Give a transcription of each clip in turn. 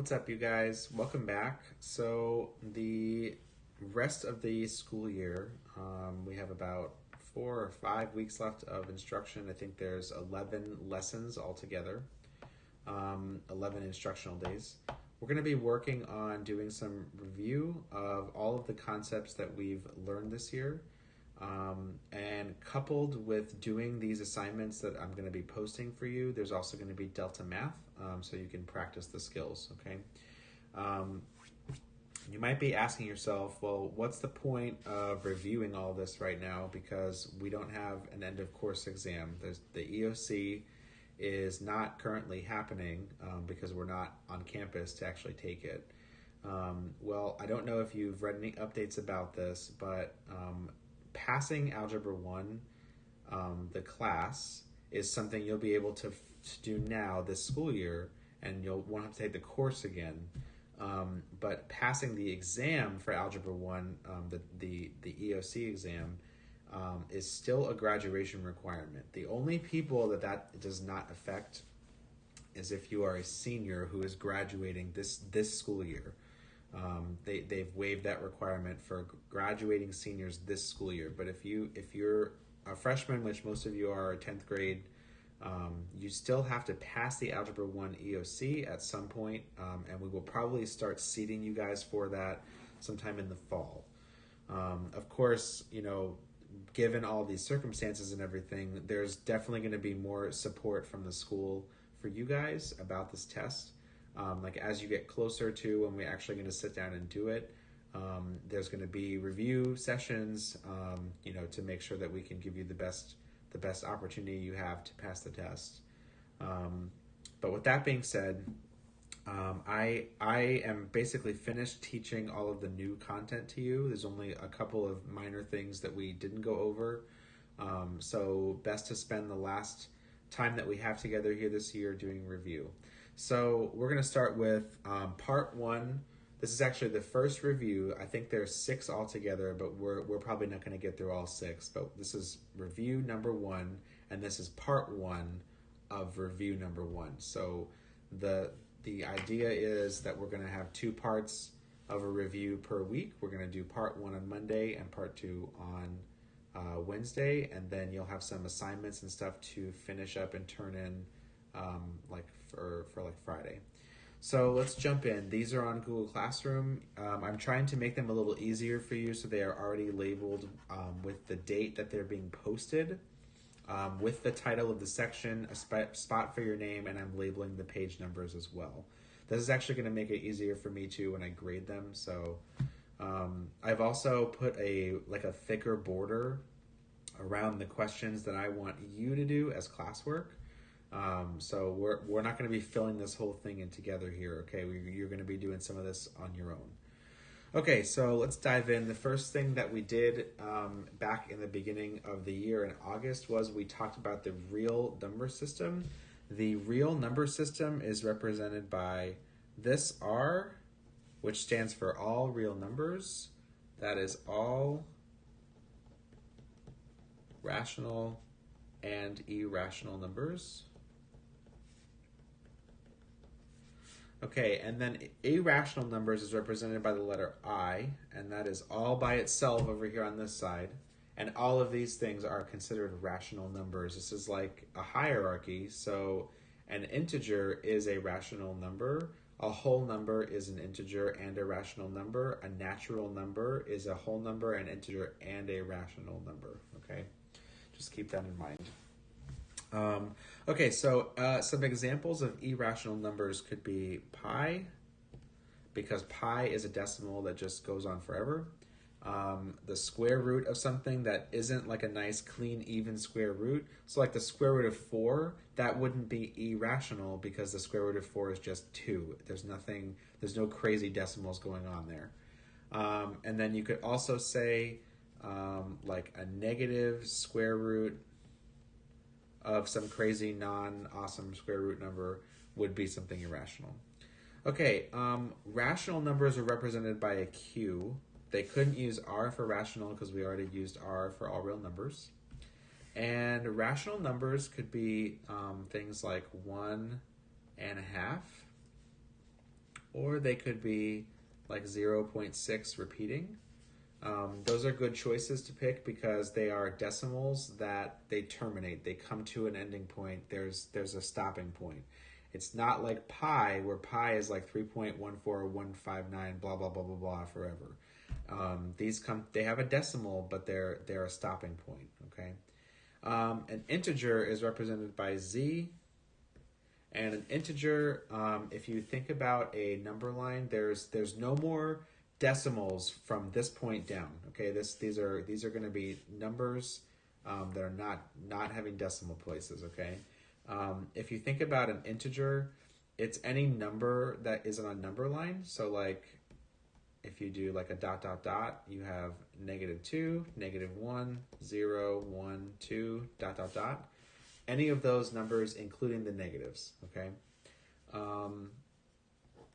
What's up, you guys? Welcome back. So the rest of the school year, we have about 4 or 5 weeks left of instruction. I think there's 11 lessons altogether, 11 instructional days. We're going to be working on doing some review of all of the concepts that we've learned this year. And coupled with doing these assignments that I'm going to be posting for you, there's also going to be Delta Math, so you can practice the skills, okay? You might be asking yourself, well, what's the point of reviewing all this right now, because we don't have an end of course exam. The EOC is not currently happening because we're not on campus to actually take it. Well, I don't know if you've read any updates about this, but passing Algebra 1, the class, is something you'll be able to do now this school year, and you'll won't have to take the course again. But passing the exam for Algebra 1, the EOC exam, is still a graduation requirement. The only people that does not affect is if you are a senior who is graduating this school year. They've waived that requirement for graduating seniors this school year. But if you're a freshman, which most of you are 10th grade, you still have to pass the Algebra 1 EOC at some point, and we will probably start seating you guys for that sometime in the fall. Of course, given all these circumstances and everything, there's definitely going to be more support from the school for you guys about this test. As you get closer to when we're actually going to sit down and do it, there's going to be review sessions, to make sure that we can give you the best opportunity you have to pass the test. But with that being said, I am basically finished teaching all of the new content to you. There's only a couple of minor things that we didn't go over. So best to spend the last time that we have together here this year doing review. So we're going to start with part 1. This is actually the first review. I think there's 6 altogether, but we're probably not going to get through all 6. But this is review number 1, and this is part 1 of review number 1. So the idea is that we're going to have 2 parts of a review per week. We're going to do part 1 on Monday and part 2 on Wednesday, and then you'll have some assignments and stuff to finish up and turn in for Friday. So let's jump in. These are on Google Classroom. I'm trying to make them a little easier for you, so they are already labeled with the date that they're being posted, with the title of the section, a spot for your name, and I'm labeling the page numbers as well. This is actually going to make it easier for me too when I grade them. So I've also put a thicker border around the questions that I want you to do as classwork. So we're not going to be filling this whole thing in together here, okay? You're going to be doing some of this on your own. Okay, so let's dive in. The first thing that we did back in the beginning of the year in August was we talked about the real number system. The real number system is represented by this R, which stands for all real numbers. That is all rational and irrational numbers. Okay, and then irrational numbers is represented by the letter I, and that is all by itself over here on this side. And all of these things are considered rational numbers. This is like a hierarchy. So an integer is a rational number. A whole number is an integer and a rational number. A natural number is a whole number, an integer, and a rational number. Okay, just keep that in mind. Okay, so some examples of irrational numbers could be pi, because pi is a decimal that just goes on forever. The square root of something that isn't like a nice, clean, even square root. So like the square root of 4, that wouldn't be irrational because the square root of 4 is just 2. There's no crazy decimals going on there. And then you could also say like a negative square root of some crazy non-awesome square root number would be something irrational. Okay, rational numbers are represented by a Q. They couldn't use R for rational because we already used R for all real numbers. And rational numbers could be things like 1 and a half, or they could be like 0.6 repeating. Those are good choices to pick because they are decimals that they terminate. They come to an ending point. There's a stopping point. It's not like pi, where pi is like 3.14159, blah, blah, blah, blah, blah, forever. They have a decimal, but they're a stopping point, okay? An integer is represented by z, and an integer, if you think about a number line, there's no more decimals from this point down. Okay, these are going to be numbers that are not having decimal places. Okay, if you think about an integer, it's any number that is on a number line. So like if you do like a dot dot dot, you have -2, -1, 0, 1, 2, dot dot dot. Any of those numbers, including the negatives. Okay,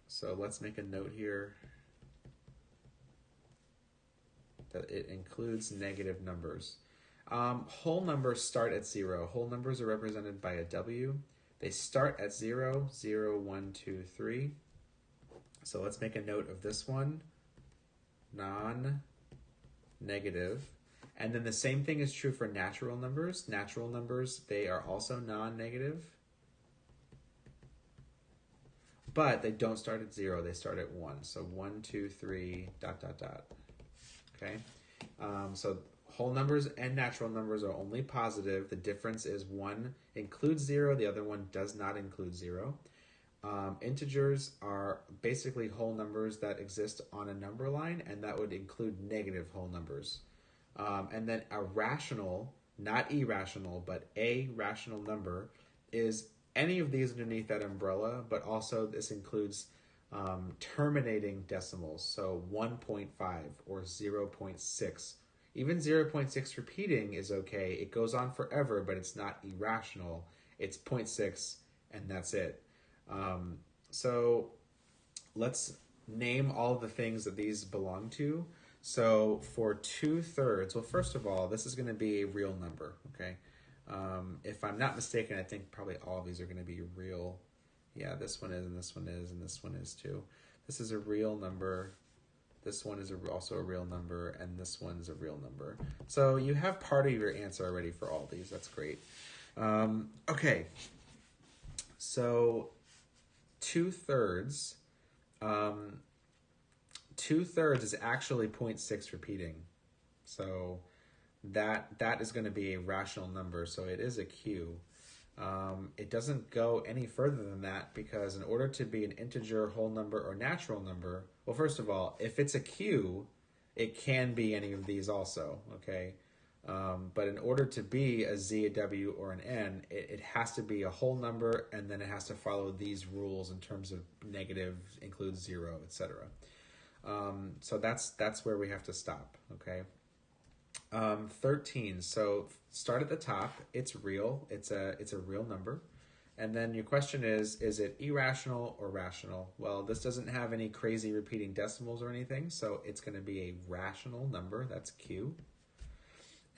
so let's make a note here that it includes negative numbers. Whole numbers start at 0. Whole numbers are represented by a W. They start at 0, 0, 1, 2, 3. So let's make a note of this one. Non-negative. And then the same thing is true for natural numbers. Natural numbers, they are also non-negative. But they don't start at 0, they start at 1. So 1, 2, 3, dot, dot, dot. Okay? So whole numbers and natural numbers are only positive. The difference is one includes 0, the other one does not include 0. Integers are basically whole numbers that exist on a number line, and that would include negative whole numbers. And then a rational, not irrational, but a rational number is any of these underneath that umbrella, but also this includes terminating decimals, so 1.5 or 0.6. Even 0.6 repeating is okay. It goes on forever, but it's not irrational. It's 0.6, and that's it. So let's name all the things that these belong to. So for 2/3, well, first of all, this is going to be a real number, okay? If I'm not mistaken, I think probably all of these are going to be real. Yeah, this one is, and this one is, and this one is too. This is a real number. This one is also a real number, and this one's a real number. So you have part of your answer already for all these. That's great. Okay. So 2/3. 2/3 is actually 0.6 repeating. So that is going to be a rational number. So it is a Q. It doesn't go any further than that because in order to be an integer, whole number, or natural number, well, first of all, if it's a Q, it can be any of these also, okay? But in order to be a Z, a W, or an N, it has to be a whole number, and then it has to follow these rules in terms of negative, includes 0, etc. So that's where we have to stop, okay? 13. So start at the top. It's real. It's a real number. And then your question is it irrational or rational? Well, this doesn't have any crazy repeating decimals or anything, so it's going to be a rational number. That's Q.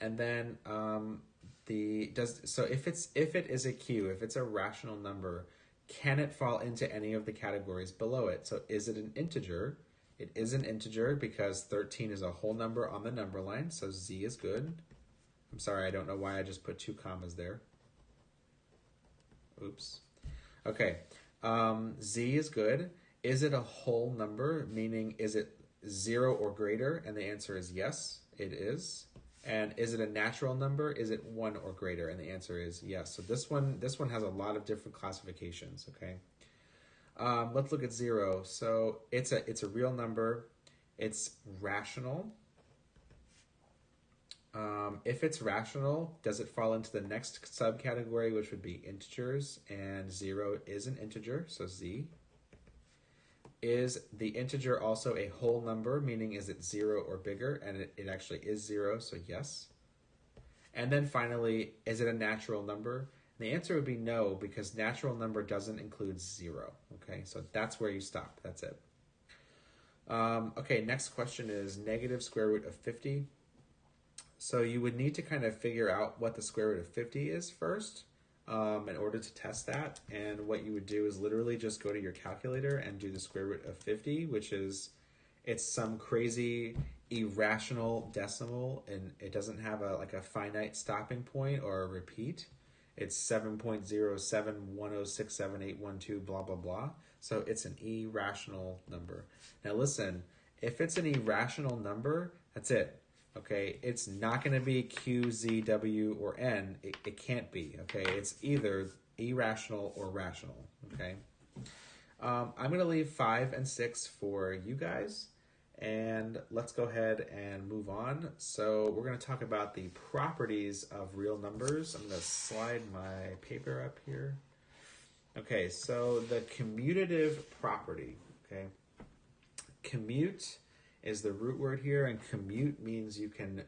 And then if it is a Q, if it's a rational number, can it fall into any of the categories below it? So is it an integer? It is an integer because 13 is a whole number on the number line, so Z is good. I'm sorry, I don't know why I just put 2 commas there. Oops. Okay, Z is good. Is it a whole number, meaning is it 0 or greater? And the answer is yes, it is. And is it a natural number? Is it 1 or greater? And the answer is yes. So this one has a lot of different classifications, okay? Let's look at 0. So it's a real number. It's rational. If it's rational, does it fall into the next subcategory, which would be integers? And 0 is an integer, so Z. Is the integer also a whole number, meaning is it 0 or bigger? And it actually is 0, so yes. And then finally, is it a natural number? The answer would be no, because natural number doesn't include 0. Okay, so that's where you stop. That's it. Okay, next question is negative square root of 50. So you would need to kind of figure out what the square root of 50 is first. in order to test that. And what you would do is literally just go to your calculator and do the square root of 50, which is, it's some crazy irrational decimal, and it doesn't have a finite stopping point or a repeat. It's 7.0710678812 blah blah blah. So it's an irrational number. Now listen, if it's an irrational number, that's it. Okay, it's not going to be Q, Z, W, or N. It can't be. Okay, it's either irrational or rational. Okay, I'm going to leave 5 and 6 for you guys, and let's go ahead and move on. So we're going to talk about the properties of real numbers. I'm going to slide my paper up here. Okay, so the commutative property. Okay, commute is the root word here, and commute means you can,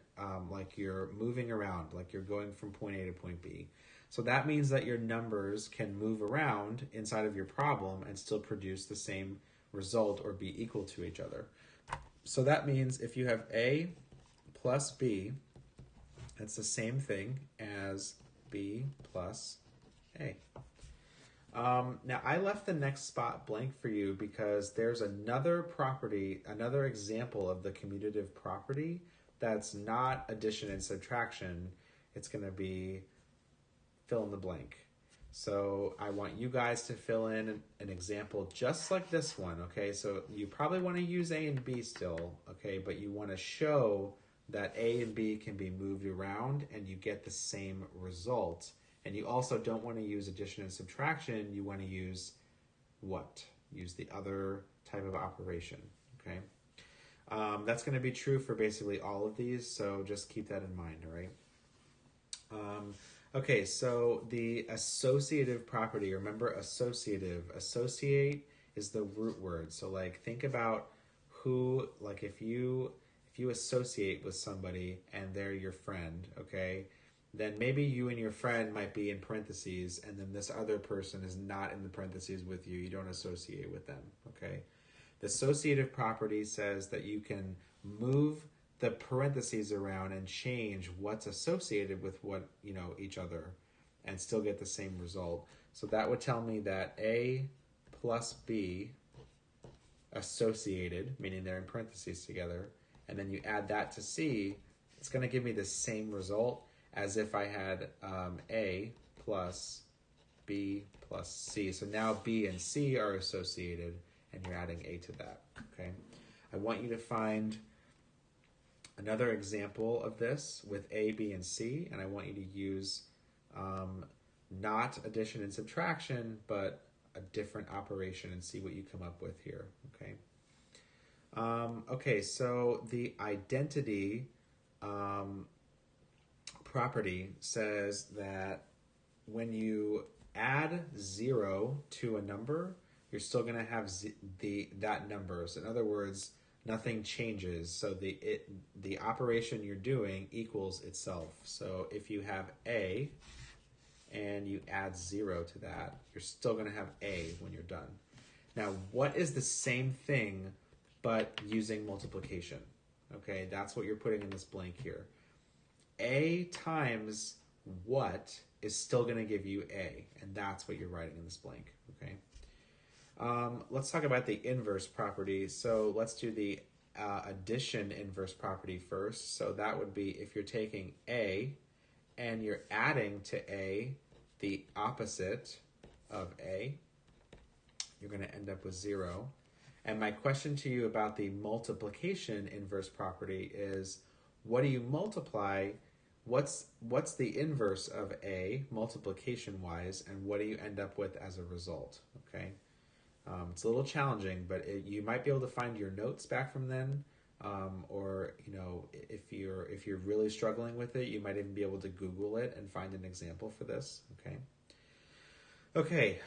like you're moving around, like you're going from point A to point B. So that means that your numbers can move around inside of your problem and still produce the same result or be equal to each other. So that means if you have A plus B, that's the same thing as B plus A. Now I left the next spot blank for you because there's another property, another example of the commutative property that's not addition and subtraction. It's going to be fill in the blank. So I want you guys to fill in an example just like this one, okay? So you probably want to use A and B still, okay? But you want to show that A and B can be moved around and you get the same result. And you also don't want to use addition and subtraction. You want to use what? Use the other type of operation, okay? That's going to be true for basically all of these, so just keep that in mind, all right? Okay, so the associative property, remember associative. Associate is the root word. So like think about who, like if you associate with somebody and they're your friend, okay? Then maybe you and your friend might be in parentheses, and then this other person is not in the parentheses with you. You don't associate with them, okay? The associative property says that you can move the parentheses around and change what's associated with what, each other, and still get the same result. So that would tell me that A plus B associated, meaning they're in parentheses together, and then you add that to C, it's going to give me the same result as if I had A plus B plus C. So now B and C are associated, and you're adding A to that, okay? I want you to find another example of this with A, B, and C, and I want you to use not addition and subtraction, but a different operation and see what you come up with here, okay? Okay, so the identity property says that when you add 0 to a number, you're still going to have that number. So in other words, nothing changes. So the operation you're doing equals itself. So if you have A and you add 0 to that, you're still going to have A when you're done. Now, what is the same thing but using multiplication? Okay, that's what you're putting in this blank here. A times what is still going to give you A, and that's what you're writing in this blank, okay? Let's talk about the inverse property. So let's do the addition inverse property first. So that would be if you're taking A and you're adding to A the opposite of A, you're going to end up with 0. And my question to you about the multiplication inverse property is, what do you multiply? What's the inverse of A multiplication-wise, and what do you end up with as a result? Okay, it's a little challenging, but you might be able to find your notes back from then, or if you're really struggling with it, you might even be able to Google it and find an example for this. Okay.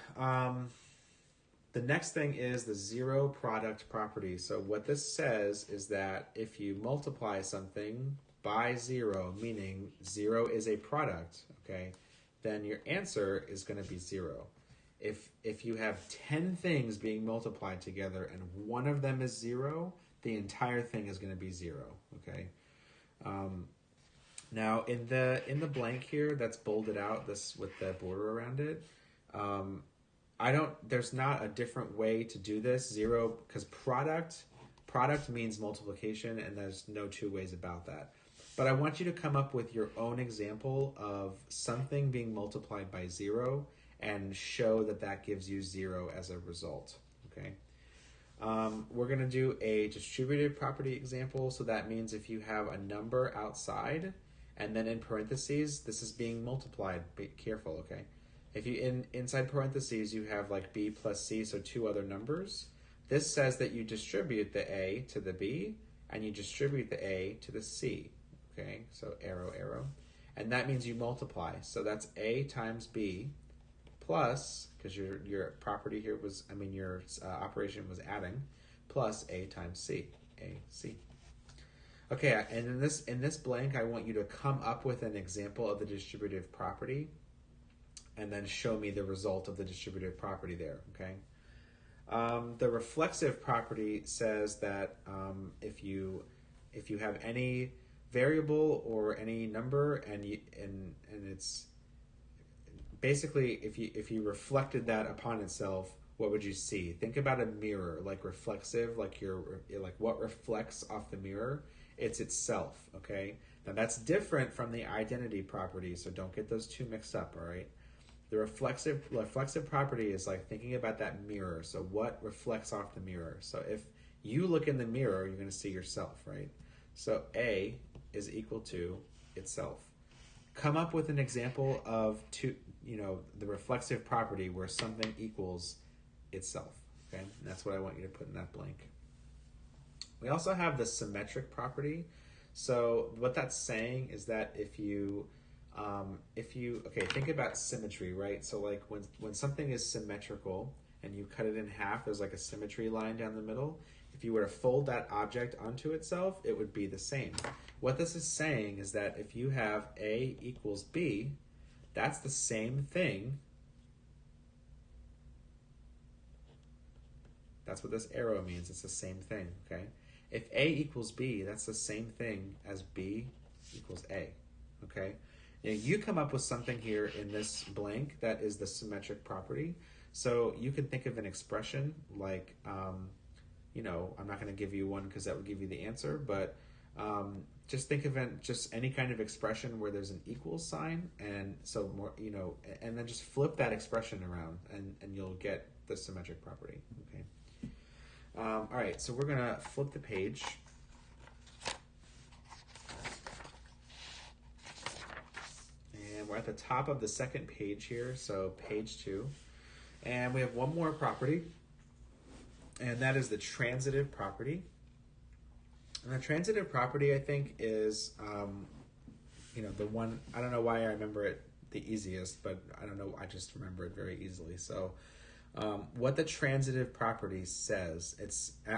The next thing is the zero product property. So what this says is that if you multiply something by 0, meaning 0 is a product, okay, then your answer is going to be 0. If you have 10 things being multiplied together and one of them is 0, the entire thing is going to be 0, okay? Now in the blank here that's bolded out, this with the border around it, there's not a different way to do this. Zero, because product means multiplication, and there's no two ways about that. But I want you to come up with your own example of something being multiplied by zero and show that that gives you zero as a result. Okay. We're going to do a distributive property example. So that means if you have a number outside and then in parentheses, this is being multiplied. Be careful, okay? If you inside parentheses, you have like b plus c, so two other numbers. This says that you distribute the a to the b and you distribute the a to the c. Okay, so arrow, arrow. And that means you multiply. So that's a times b plus, because your property here was, your operation was adding, plus a times c, a, c. Okay, and in this blank, I want you to come up with an example of the distributive property and then show me the result of the distributive property there, okay? The reflexive property says that if you have any variable or any number and it's basically if you reflected that upon itself, what would you see? Think about a mirror, like reflexive, like what reflects off the mirror? It's itself, okay? Now that's different from the identity property, so don't get those two mixed up, all right? The reflexive property is like thinking about that mirror. So what reflects off the mirror? So if you look in the mirror, you're going to see yourself, right? So A is equal to itself. Come up with an example of the reflexive property where something equals itself, okay? And that's what I want you to put in that blank. We also have the symmetric property. So what that's saying is that if you think about symmetry, right? So like when something is symmetrical and you cut it in half, there's like a symmetry line down the middle. If you were to fold that object onto itself, it would be the same. What this is saying is that if you have A equals B, that's the same thing. That's what this arrow means. It's the same thing, okay? If A equals B, that's the same thing as B equals A, okay? Now you come up with something here in this blank that is the symmetric property. So you can think of an expression like, I'm not going to give you one because that would give you the answer, but just think of just any kind of expression where there's an equal sign, and so more, and then just flip that expression around, and you'll get the symmetric property. Okay. All right, so we're gonna flip the page. And we're at the top of the second page here, so page 2. And we have one more property, and that is the transitive property. And the transitive property, I think, is, the one, I don't know why I remember it the easiest, but I don't know, I just remember it very easily. So what the transitive property says,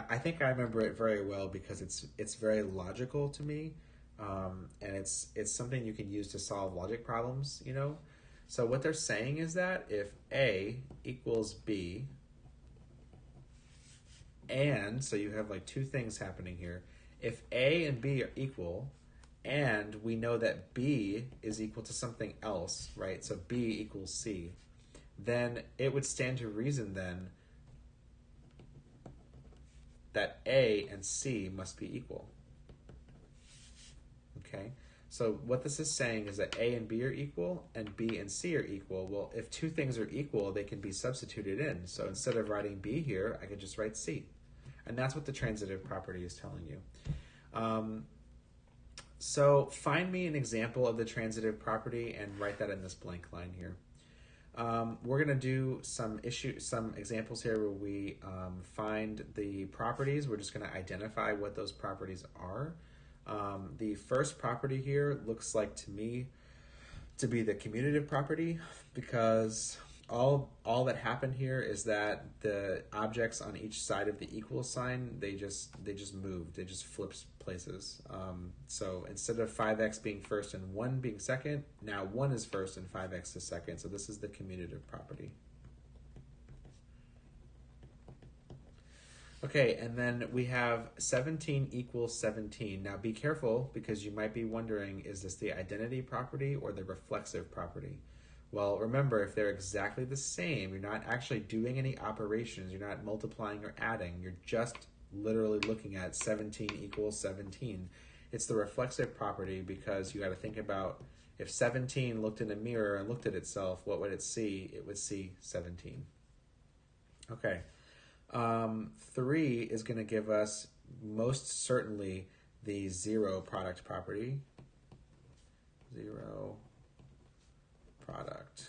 I think I remember it very well because it's very logical to me, and it's something you can use to solve logic problems, So what they're saying is that if A equals B, and so you have like two things happening here. If A and B are equal, and we know that B is equal to something else, right? So B equals C, then it would stand to reason then that A and C must be equal. Okay? So what this is saying is that A and B are equal and B and C are equal. Well, if two things are equal, they can be substituted in. So instead of writing B here, I could just write C. And that's what the transitive property is telling you. So find me an example of the transitive property and write that in this blank line here. We're going to do some examples here where we find the properties. We're just going to identify what those properties are. The first property here looks like to me to be the commutative property, because all that happened here is that the objects on each side of the equal sign, they just moved, they just flipped places. So instead of 5x being first and 1 being second, now 1 is first and 5x is second. So this is the commutative property. Okay, and then we have 17 equals 17. Now be careful because you might be wondering, is this the identity property or the reflexive property? Well, remember, if they're exactly the same, you're not actually doing any operations, you're not multiplying or adding, you're just literally looking at 17 equals 17. It's the reflexive property because you got to think about if 17 looked in a mirror and looked at itself, what would it see? It would see 17. Okay. 3 is going to give us most certainly the zero product property. Zero product.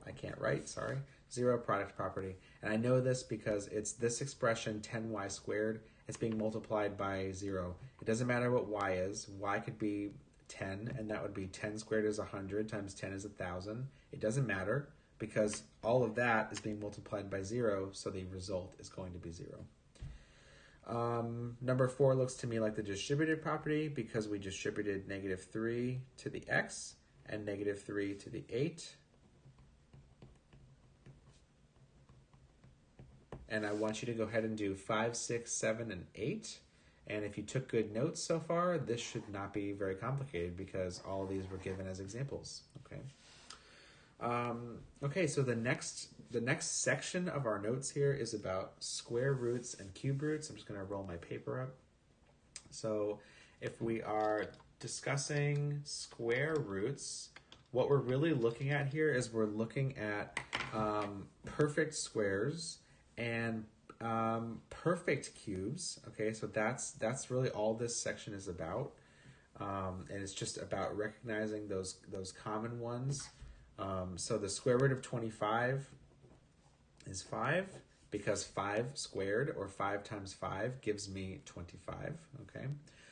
I can't write, sorry. Zero product property. And I know this because it's this expression 10y squared. It's being multiplied by 0. It doesn't matter what y is. Y could be 10, and that would be 10 squared is 100 times 10 is 1,000. It doesn't matter because all of that is being multiplied by 0, so the result is going to be 0. Number 4 looks to me like the distributive property because we distributed -3 to the x and -3 to the 8. And I want you to go ahead and do 5, 6, 7, and 8. And if you took good notes so far, this should not be very complicated because all of these were given as examples. Okay. Okay, so the next section of our notes here is about square roots and cube roots. I'm just going to roll my paper up. So if we are discussing square roots, what we're really looking at here is we're looking at perfect squares and perfect cubes. Okay, so that's really all this section is about, and it's just about recognizing those common ones. So the square root of 25 is 5 because 5 squared or 5 times 5 gives me 25. Okay,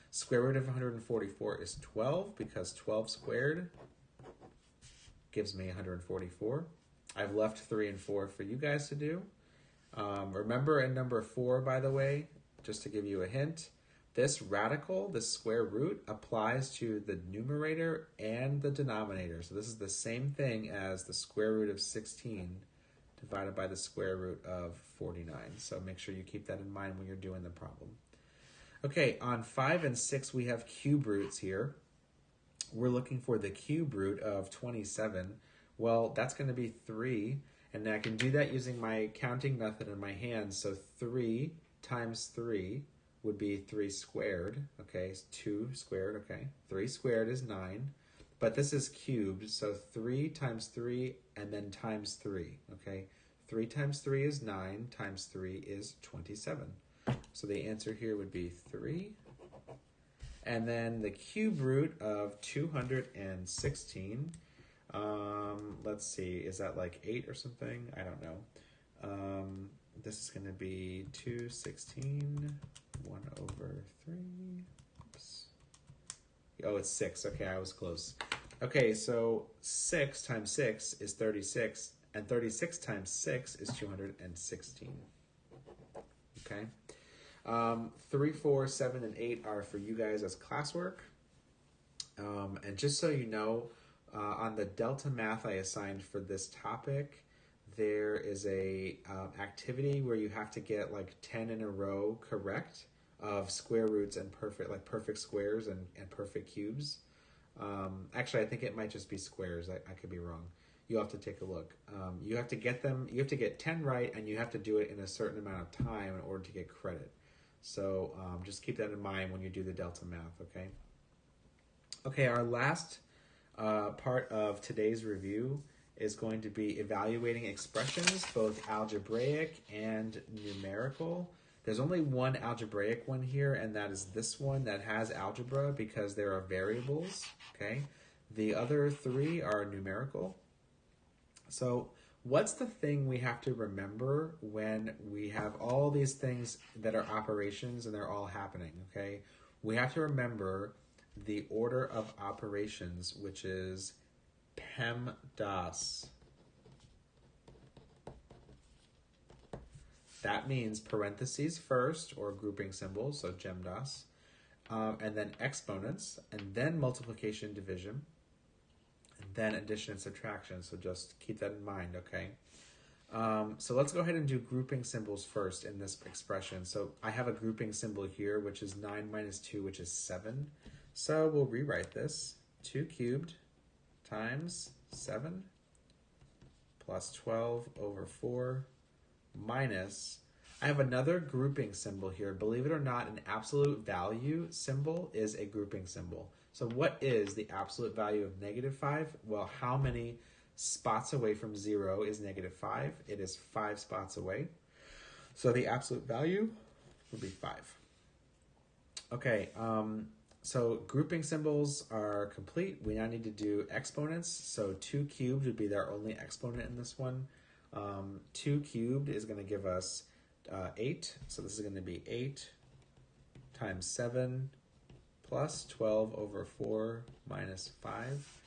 square root of 144 is 12 because 12 squared gives me 144. I've left 3 and 4 for you guys to do. Remember in number 4, by the way, just to give you a hint, this radical, this square root, applies to the numerator and the denominator. So this is the same thing as the square root of 16 divided by the square root of 49. So make sure you keep that in mind when you're doing the problem. Okay, on 5 and 6, we have cube roots here. We're looking for the cube root of 27. Well, that's going to be 3. And I can do that using my counting method in my hands. So 3 times 3 would be 3 squared. Okay, 2 squared. Okay, 3 squared is 9. But this is cubed, so 3 times 3 and then times 3. Okay, 3 times 3 is 9, times 3 is 27. So the answer here would be 3. And then the cube root of 216. Let's see, is that like 8 or something? I don't know. This is going to be 216, 1 over 3. Oops. Oh, it's 6. Okay, I was close. Okay, so 6 times 6 is 36, and 36 times 6 is 216. Okay. 3, 4, 7, and 8 are for you guys as classwork. And just so you know, on the Delta Math I assigned for this topic, there is a activity where you have to get like 10 in a row correct of square roots and perfect squares and perfect cubes. Actually, I think it might just be squares. I could be wrong. You'll have to take a look. You have to get them. You have to get 10 right, and you have to do it in a certain amount of time in order to get credit. So just keep that in mind when you do the Delta Math. Okay. Okay. Our last part of today's review is going to be evaluating expressions, both algebraic and numerical. There's only one algebraic one here, and that is this one that has algebra because there are variables, okay? The other 3 are numerical. So what's the thing we have to remember when we have all these things that are operations and they're all happening, okay? We have to remember the order of operations, which is PEMDAS. That means parentheses first, or grouping symbols, so GEMDAS, and then exponents, and then multiplication, division, and then addition and subtraction. So just keep that in mind, okay? So let's go ahead and do grouping symbols first in this expression. So I have a grouping symbol here, which is 9 minus 2, which is 7. So we'll rewrite this. 2 cubed times 7 plus 12 over 4 minus, I have another grouping symbol here. Believe it or not, an absolute value symbol is a grouping symbol. So what is the absolute value of negative 5? Well, how many spots away from 0 is negative 5? It is 5 spots away. So the absolute value would be 5. Okay, so grouping symbols are complete. We now need to do exponents. So 2 cubed would be our only exponent in this one. 2 cubed is going to give us 8. So this is going to be 8 times 7 plus 12 over 4 minus 5.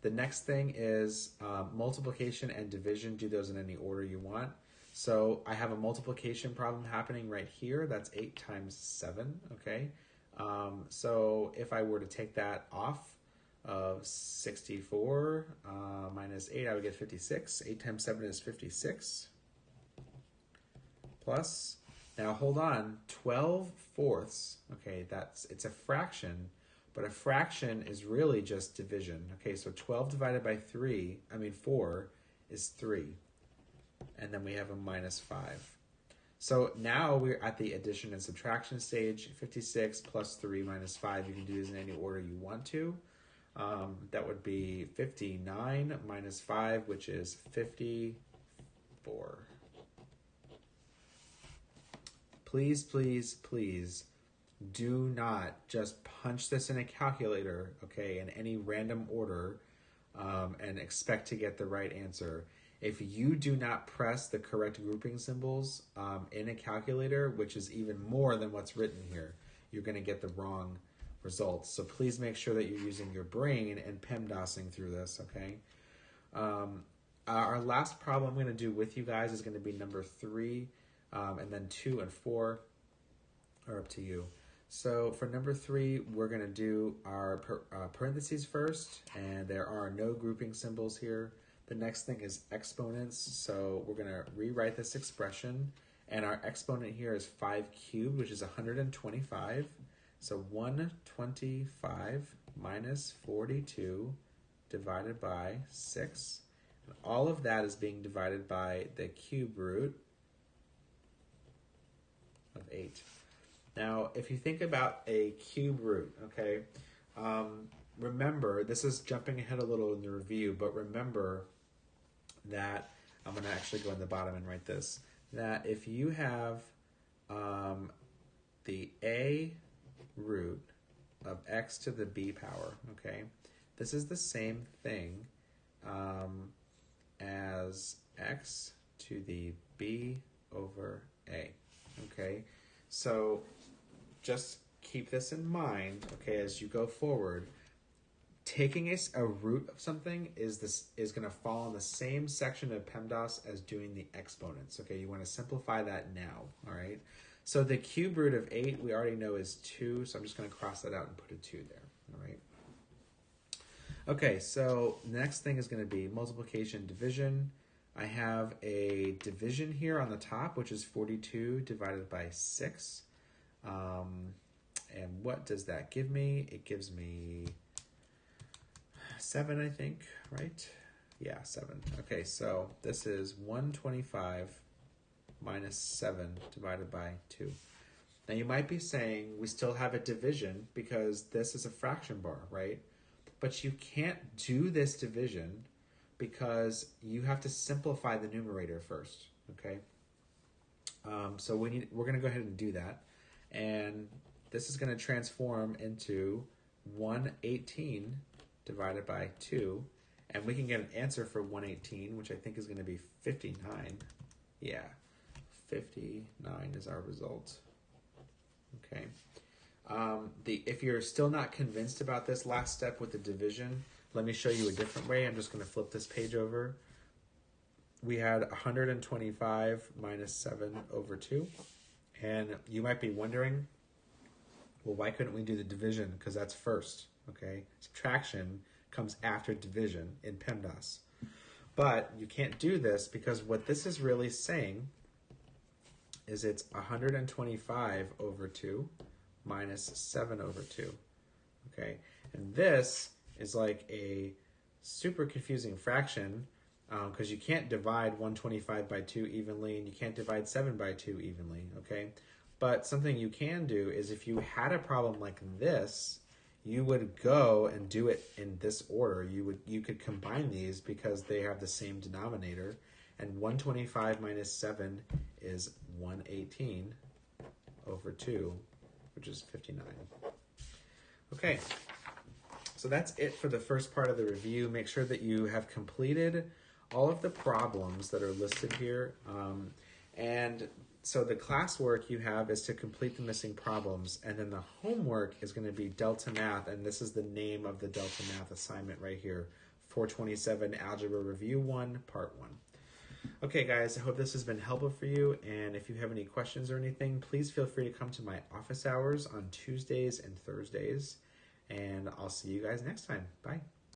The next thing is multiplication and division. Do those in any order you want. So I have a multiplication problem happening right here. That's 8 times 7, okay? So if I were to take that off of 64 minus 8, I would get 56. 8 times 7 is 56. Plus, now hold on, 12 fourths. Okay, it's a fraction, but a fraction is really just division. Okay, so 12 divided by 4 is 3. And then we have a minus 5. So now we're at the addition and subtraction stage. 56 plus 3 minus 5. You can do this in any order you want to. That would be 59 minus 5, which is 54. Please, please, please do not just punch this in a calculator, okay, in any random order and expect to get the right answer. If you do not press the correct grouping symbols in a calculator, which is even more than what's written here, you're going to get the wrong results. So please make sure that you're using your brain and PEMDASing through this, okay? Our last problem I'm going to do with you guys is going to be number 3, and then 2 and 4 are up to you. So for number 3, we're going to do our parentheses first, and there are no grouping symbols here. The next thing is exponents, so we're going to rewrite this expression, and our exponent here is 5 cubed, which is 125. So 125 minus 42 divided by 6. And all of that is being divided by the cube root of 8. Now, if you think about a cube root, okay, remember, this is jumping ahead a little in the review, but remember that, I'm going to actually go in the bottom and write this, that if you have the a root of x to the b power, okay, this is the same thing as x to the b over a, okay? So just keep this in mind, okay, as you go forward. Taking a root of something is going to fall in the same section of PEMDAS as doing the exponents. Okay, you want to simplify that now. All right. So the cube root of 8 we already know is 2, so I'm just going to cross that out and put a 2 there. All right. Okay, so the next thing is going to be multiplication, division. I have a division here on the top, which is 42 divided by 6. And what does that give me? It gives me 7, I think, right? Yeah, 7. Okay, so this is 125 minus 7 divided by 2. Now you might be saying we still have a division because this is a fraction bar, right? But you can't do this division because you have to simplify the numerator first, okay? So we're going to go ahead and do that. And this is going to transform into 118 divided by 2, and we can get an answer for 118, which I think is going to be 59. Yeah, 59 is our result. Okay. If you're still not convinced about this last step with the division, let me show you a different way. I'm just going to flip this page over. We had 125 minus 7 over 2, and you might be wondering, well, why couldn't we do the division? Because that's first. Okay, subtraction comes after division in PEMDAS. But you can't do this because what this is really saying is it's 125 over 2 minus 7 over 2. Okay, and this is like a super confusing fraction because you can't divide 125 by 2 evenly and you can't divide 7 by 2 evenly, okay? But something you can do is if you had a problem like this, you would go and do it in this order. You could combine these because they have the same denominator, and 125 minus 7 is 118 over 2, which is 59. Okay, so that's it for the first part of the review. Make sure that you have completed all of the problems that are listed here. And so the classwork you have is to complete the missing problems, and then the homework is going to be Delta Math, and this is the name of the Delta Math assignment right here, 427 Algebra Review 1, Part 1. Okay, guys, I hope this has been helpful for you, and if you have any questions or anything, please feel free to come to my office hours on Tuesdays and Thursdays, and I'll see you guys next time. Bye.